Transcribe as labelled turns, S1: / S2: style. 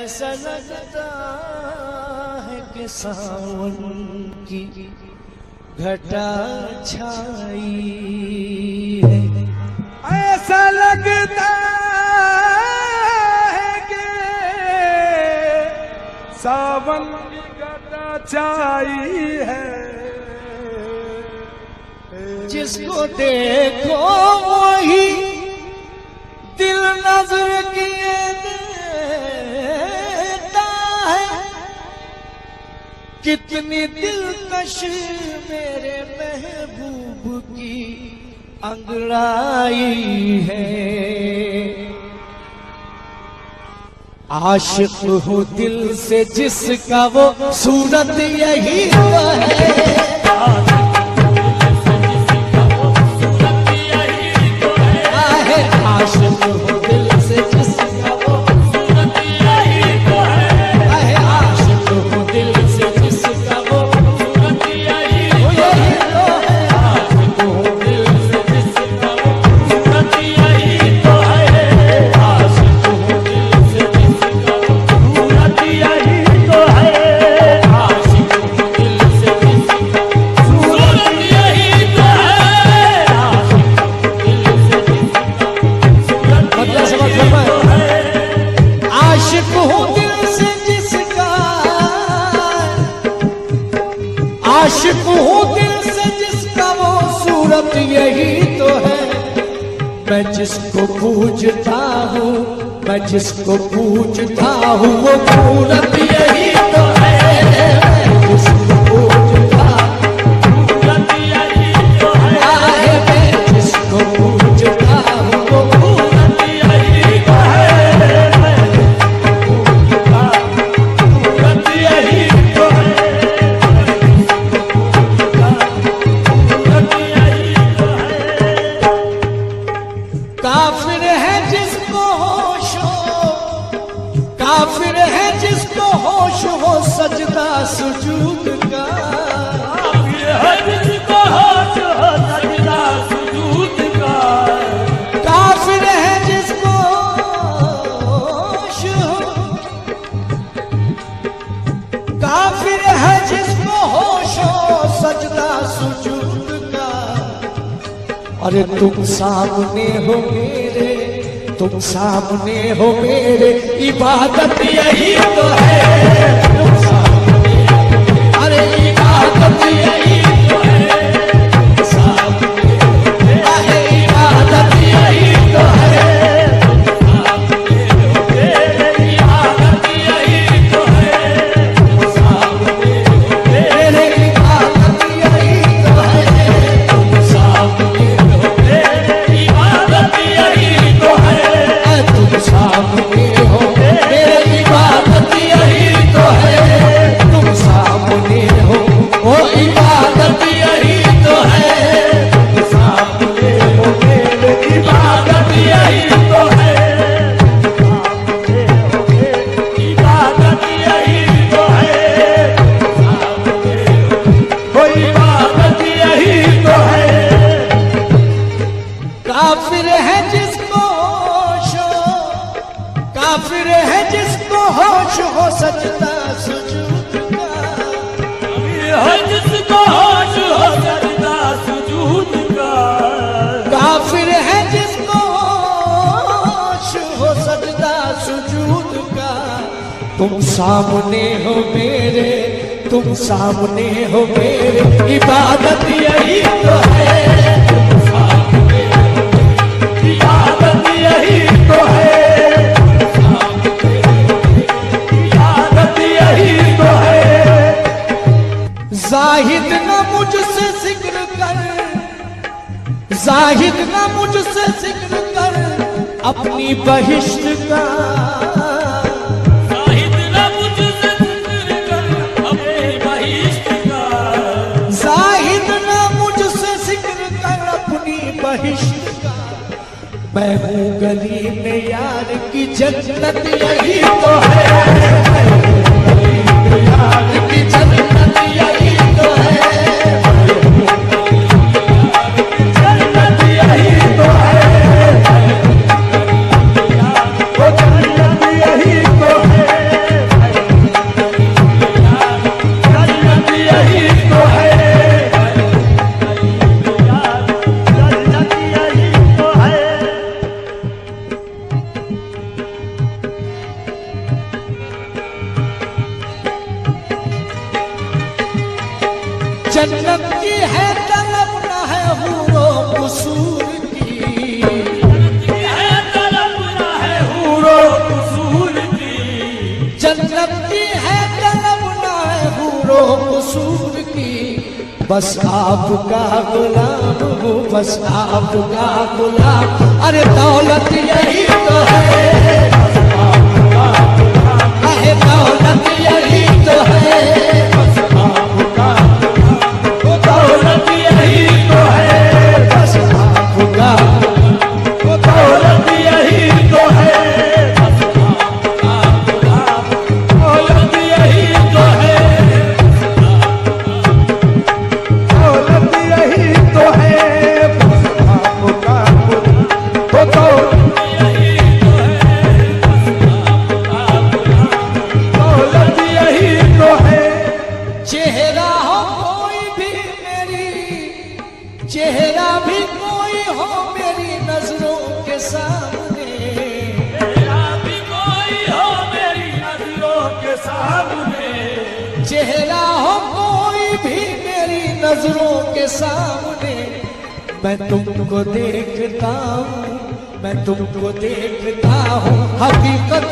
S1: ऐसा लगता है कि सावन की घटा छाई है।
S2: ऐसा लगता है कि सावन की घटा छाई है।
S1: जिसको देखो वही दिल नजर किए देता है। कितनी दिलकश मेरे महबूब की अंगड़ाई है। आशिक हूँ दिल से जिसका वो सूरत यही तो है। आशिक हूँ दिल से जिसका वो सूरत यही तो है। आशिक हूँ दिल से जिसका वो सूरत यही तो है। आशिक हूँ दिल से जिसका वो सूरत यही तो है। आशिक हूँ दिल से जिसका वो सूरत यही तो है। आशिक हूँ दिल से जिसका सूरत यही तो है। आशिक हूँ दिल से जिसका, आशिक हूँ दिल से जिसका वो सूरत यही तो है। मैं जिसको पूजता हूँ, मैं जिसको पूजता हूँ वो सूरत यही तो है। मैं जिसको पूजता सूरत यही तो है। मैं जिसको पूजता हूँ वो सूरत यही तो है। काफिर है जिसको होश हो, काफिर है जिसको होश हो सजदा सुजूद का। काफिर है जिसको होश हो सजदा सुजूद का। काफिर है जिसको होश हो, काफिर है जिसको होश हो सजदा सुजूद का। अरे तुम सामने हो मेरे, तुम सामने हो मेरे, इबादत यही तो है। तुम सामने हो, अरे इबादत यही तो है। तुम सामने हो मेरे, इबादत यही तो है। तुम सामने हो मेरे, इबादत यही तो है। तुम सामने हो मेरे, इबादत यही तो है। तुम सामने सामने हो मेरे इबादत यही तो है। तुम सामने हो वो इबादत यही तो है। तुम सामने हो मेरे इबादत यही तो है। सामने हो मेरे इबादत यही तो है। सामने हो वो इबादत यही तो है। काफिर है जिसको काफिर है जिसको होश हो सजदा सुजूद का। है जिसको होश हो सजदा सुजूद का। काफिर है जिसको होश हो सजदा सुजूद का। तुम सामने हो मेरे, तुम सामने हो मेरे, इबादत यही तो है। तुम सामने हो मेरे, इबादत यही तो है। जाहिद ना मुझसे जिक्र कर, जाहिद ना मुझसे जिक्र कर अपनी बहिश्त का। जाहिद ना मुझसे जिक्र कर अपनी बहिश्त का। जाहिद ना मुझसे जिक्र कर अपनी बहिश्त का। मैं हूँ गली में यार की जन्नत यही तो है। यार की जन्नत यही तो है। जन्नत यही तो है। वो जन्नत यही तो है। जन्नत की है तलब न है हूरो कसूर की,
S2: है तलब न है हूरो कसूर की,
S1: जन्नत की है तलब न है हूरो कसूर की। बस आपका गुलाम हूँ, बस आपका गुलाम। अरे दौलत यही तो है, अरे दौलत यही तो है,
S2: दौलत यही तो है,
S1: बस आपका
S2: दौलत यही तो है, दौलत यही तो है, दौलत यही तो है, बस आपका तो दौलत यही तो है, दौलत यही तो है।
S1: चेहरा हो कोई भी मेरी, चेहरा भी कोई हो मेरी नजरों के सामने,
S2: तेरा भी कोई हो मेरी नजरों के सामने,
S1: चेहरा हो कोई भी मेरी नजरों के सामने। मैं तुमको देखता हूँ, मैं तुमको देखता हूँ, हकीकत